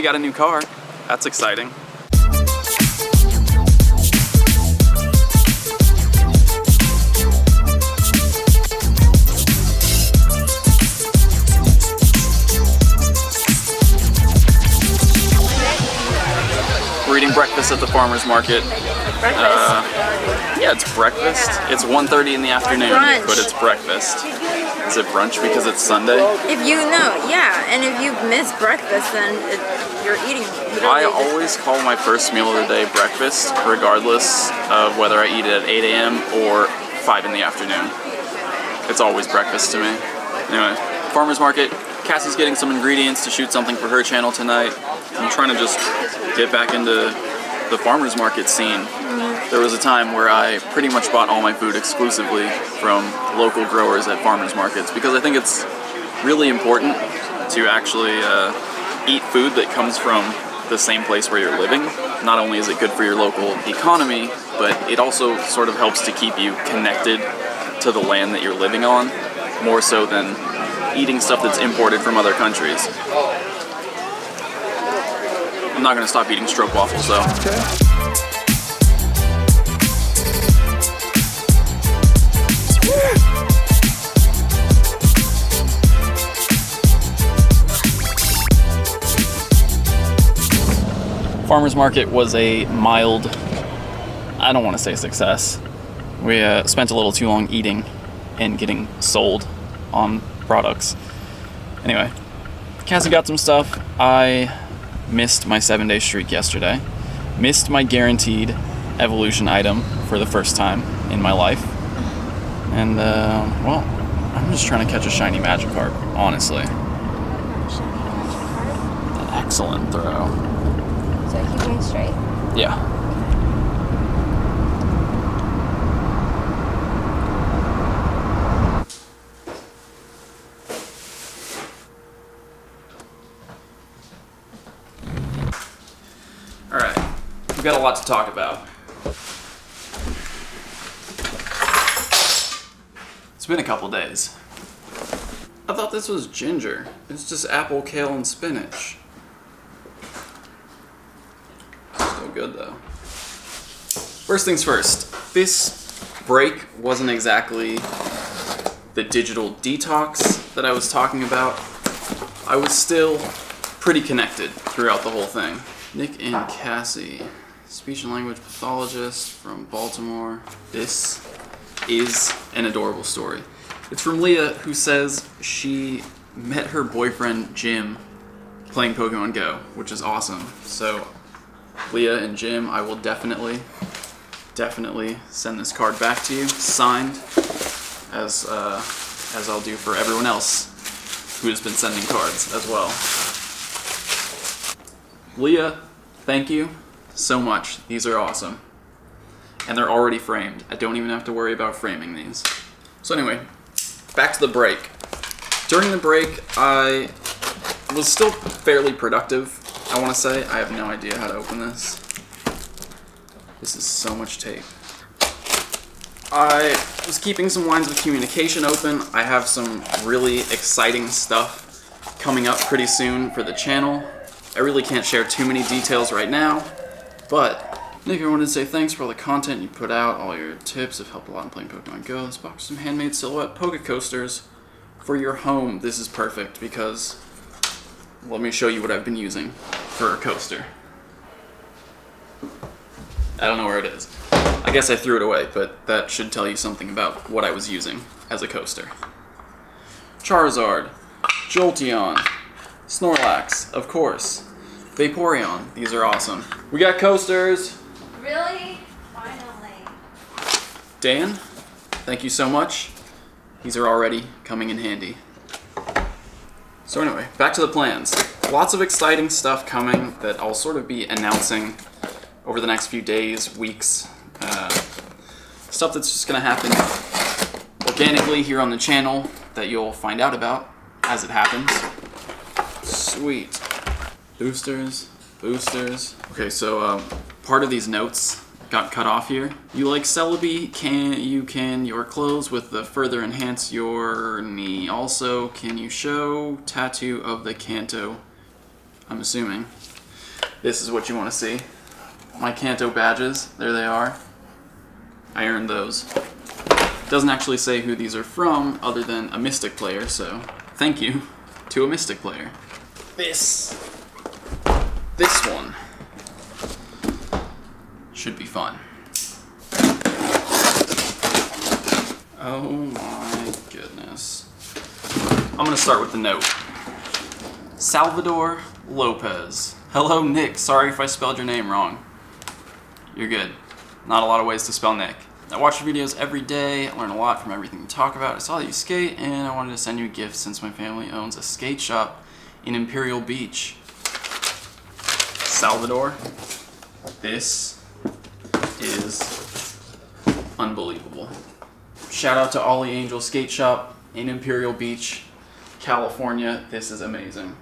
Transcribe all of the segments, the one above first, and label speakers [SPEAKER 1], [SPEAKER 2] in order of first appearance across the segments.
[SPEAKER 1] Cassie got a new car. That's exciting. We're eating breakfast at the farmer's market. Yeah, it's breakfast. It's 1:30 in the afternoon, but it's breakfast. Is it brunch because it's Sunday?
[SPEAKER 2] If you know, yeah, and if you miss breakfast, then you're eating.
[SPEAKER 1] I always call my first meal of the day breakfast, regardless of whether I eat it at 8 a.m. or 5 in the afternoon. It's always breakfast to me. Anyway, farmer's market. Cassie's getting some ingredients to shoot something for her channel tonight. I'm trying to just get back into the farmer's market scene. There was a time where I pretty much bought all my food exclusively from local growers at farmer's markets because I think it's really important to actually eat food that comes from the same place where you're living. Not only is it good for your local economy, but it also sort of helps to keep you connected to the land that you're living on, more so than eating stuff that's imported from other countries. I'm not going to stop eating stroke waffles though. Farmer's market was a mild, I don't want to say success. We spent a little too long eating and getting sold on products. Anyway, Cassie got some stuff. I missed my 7-day streak yesterday. Missed my guaranteed evolution item for the first time in my life. And, well, I'm just trying to catch a shiny Magikarp, honestly. Excellent throw.
[SPEAKER 2] So keep going straight.
[SPEAKER 1] Yeah. Alright, we've got a lot to talk about. It's been a couple days. I thought this was ginger. It's just apple, kale, and spinach. Still good though. First things first, this break wasn't exactly the digital detox that I was talking about. I was still pretty connected throughout the whole thing. Nick and Cassie, speech and language pathologist from Baltimore. This is an adorable story. It's from Leah, who says she met her boyfriend Jim playing Pokemon GO, which is awesome. So Leah and Jim, I will definitely send this card back to you, signed, as I'll do for everyone else who has been sending cards as well. Leah, thank you so much. These are awesome. And they're already framed. I don't even have to worry about framing these. So anyway, back to the break. During the break, I was still fairly productive, I want to say. I have no idea how to open this. This is so much tape. I was keeping some lines of communication open. I have some really exciting stuff coming up pretty soon for the channel. I really can't share too many details right now, but Nick, I wanted to say thanks for all the content you put out. All your tips have helped a lot in playing Pokemon GO. This box of some handmade silhouette Poke Coasters for your home. This is perfect because let me show you what I've been using for a coaster. I don't know where it is. I guess I threw it away, but that should tell you something about what I was using as a coaster. Charizard, Jolteon, Snorlax, of course. Vaporeon, these are awesome. We got coasters.
[SPEAKER 2] Really? Finally.
[SPEAKER 1] Dan, thank you so much. These are already coming in handy. So anyway, back to the plans. Lots of exciting stuff coming that I'll sort of be announcing over the next few days, weeks. Stuff that's just gonna happen organically here on the channel that you'll find out about as it happens. Sweet. Boosters. Okay, so part of these notes got cut off here. You like Celebi, can your clothes with the further enhance your knee. Also, can you show tattoo of the Kanto, I'm assuming, This is what you want to see. My Kanto badges, there they are. I earned those. Doesn't actually say who these are from other than a Mystic player, so thank you to a Mystic player. This one should be fun. Oh my goodness. I'm gonna start with the note. Salvador Lopez. Hello, Nick. Sorry if I spelled your name wrong. You're good. Not a lot of ways to spell Nick. I watch your videos every day. I learn a lot from everything you talk about. I saw that you skate, and I wanted to send you a gift since my family owns a skate shop in Imperial Beach. Salvador, this is unbelievable. Shout out to Ollie Angel Skate Shop in Imperial Beach, California. This is amazing.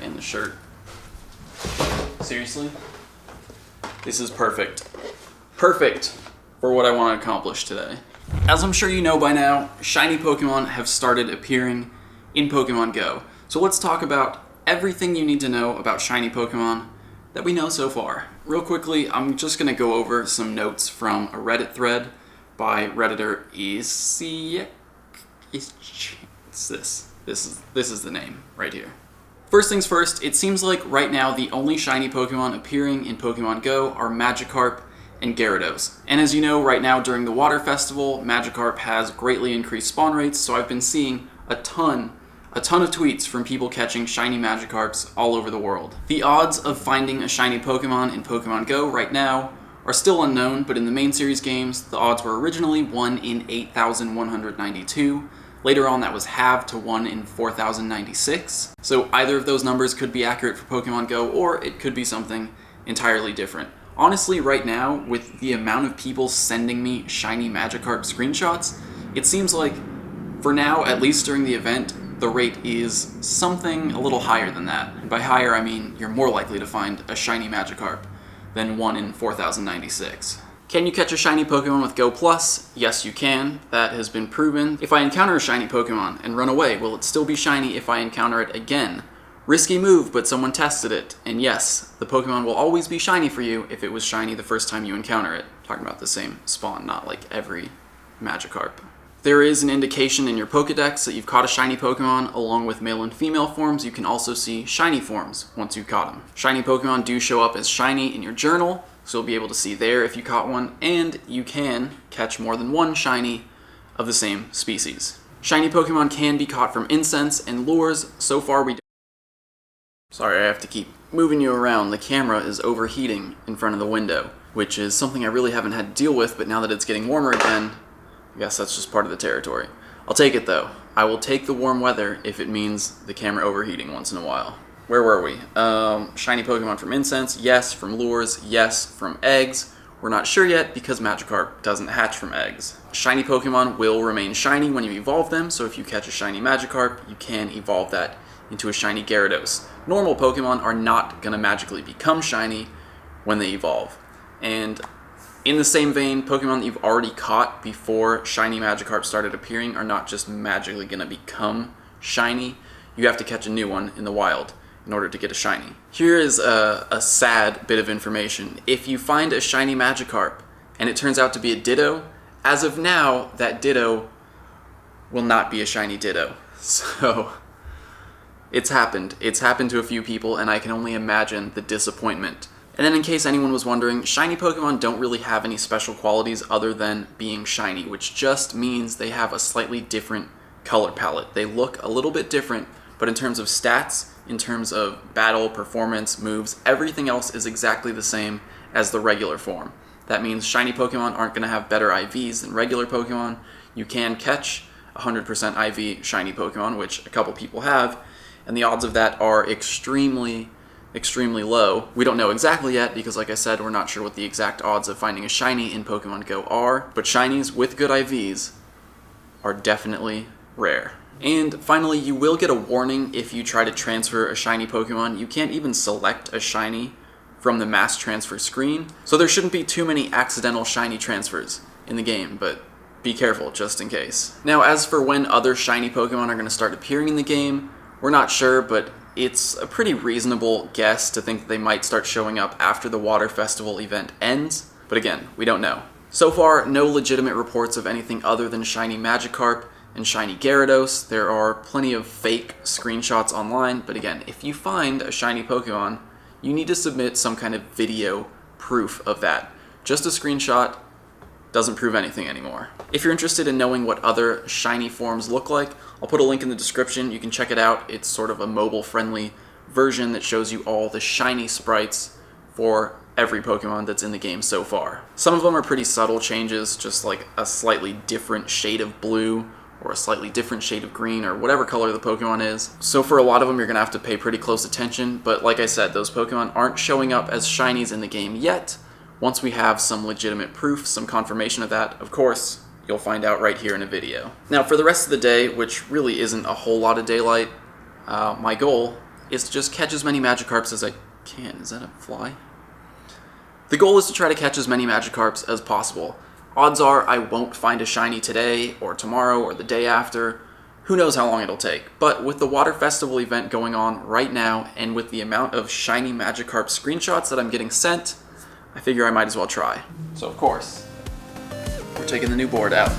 [SPEAKER 1] And the shirt. Seriously? This is perfect. Perfect for what I want to accomplish today. As I'm sure you know by now, shiny Pokemon have started appearing in Pokemon Go. So let's talk about everything you need to know about shiny Pokemon that we know so far. Real quickly, I'm just going to go over some notes from a Reddit thread by Redditor Isiek. It's this. This is the name right here. First things first, it seems like right now the only shiny Pokemon appearing in Pokemon Go are Magikarp and Gyarados. And as you know, right now during the Water Festival, Magikarp has greatly increased spawn rates, so I've been seeing a ton of tweets from people catching shiny Magikarps all over the world. The odds of finding a shiny Pokemon in Pokemon Go right now are still unknown, but in the main series games, the odds were originally 1 in 8,192. Later on, that was halved to 1 in 4,096. So either of those numbers could be accurate for Pokemon Go, or it could be something entirely different. Honestly, right now, with the amount of people sending me shiny Magikarp screenshots, it seems like, for now, at least during the event, the rate is something a little higher than that. And by higher, I mean you're more likely to find a shiny Magikarp than 1 in 4,096. Can you catch a shiny Pokemon with Go Plus? Yes, you can. That has been proven. If I encounter a shiny Pokemon and run away, will it still be shiny if I encounter it again? Risky move, but someone tested it. And yes, the Pokemon will always be shiny for you if it was shiny the first time you encounter it. Talking about the same spawn, not like every Magikarp. There is an indication in your Pokedex that you've caught a shiny Pokemon. Along with male and female forms, you can also see shiny forms once you've caught them. Shiny Pokemon do show up as shiny in your journal, so you'll be able to see there if you caught one, and you can catch more than one shiny of the same species. Shiny Pokemon can be caught from incense and lures. So far we don't. Sorry, I have to keep moving you around. The camera is overheating in front of the window, which is something I really haven't had to deal with, but now that it's getting warmer again, I guess that's just part of the territory. I'll take it though. I will take the warm weather if it means the camera overheating once in a while. Where were we? Shiny Pokemon from incense, yes. From lures, yes. From eggs, we're not sure yet because Magikarp doesn't hatch from eggs. Shiny Pokemon will remain shiny when you evolve them, so if you catch a shiny Magikarp, you can evolve that into a shiny Gyarados. Normal Pokemon are not going to magically become shiny when they evolve. And in the same vein, Pokemon that you've already caught before shiny Magikarp started appearing are not just magically going to become shiny. You have to catch a new one in the wild in order to get a shiny. Here is a sad bit of information. If you find a shiny Magikarp and it turns out to be a Ditto, as of now, that Ditto will not be a shiny Ditto. So it's happened. It's happened to a few people, and I can only imagine the disappointment. And then in case anyone was wondering, shiny Pokemon don't really have any special qualities other than being shiny, which just means they have a slightly different color palette. They look a little bit different, but in terms of stats, in terms of battle, performance, moves, everything else is exactly the same as the regular form. That means shiny Pokemon aren't going to have better IVs than regular Pokemon. You can catch 100% IV shiny Pokemon, which a couple people have, and the odds of that are extremely low. We don't know exactly yet because, like I said, we're not sure what the exact odds of finding a shiny in Pokemon Go are, but shinies with good IVs are definitely rare. And finally, you will get a warning if you try to transfer a shiny Pokemon. You can't even select a shiny from the mass transfer screen, so there shouldn't be too many accidental shiny transfers in the game, but be careful just in case. Now, as for when other shiny Pokemon are going to start appearing in the game, we're not sure, but it's a pretty reasonable guess to think that they might start showing up after the Water Festival event ends, but again, we don't know. So far, no legitimate reports of anything other than shiny Magikarp and shiny Gyarados. There are plenty of fake screenshots online, but again, if you find a shiny Pokemon, you need to submit some kind of video proof of that. Just a screenshot doesn't prove anything anymore. If you're interested in knowing what other shiny forms look like, I'll put a link in the description. You can check it out. It's sort of a mobile-friendly version that shows you all the shiny sprites for every Pokemon that's in the game so far. Some of them are pretty subtle changes, just like a slightly different shade of blue or a slightly different shade of green or whatever color the Pokemon is. So for a lot of them, you're gonna have to pay pretty close attention, but like I said, those Pokemon aren't showing up as shinies in the game yet. Once we have some legitimate proof, some confirmation of that, of course, you'll find out right here in a video. Now for the rest of the day, which really isn't a whole lot of daylight, my goal is to just catch as many Magikarps as I can. Is that a fly? The goal is to try to catch as many Magikarps as possible. Odds are I won't find a shiny today, or tomorrow, or the day after. Who knows how long it'll take. But with the Water Festival event going on right now, and with the amount of shiny Magikarp screenshots that I'm getting sent, I figure I might as well try. So of course, we're taking the new board out.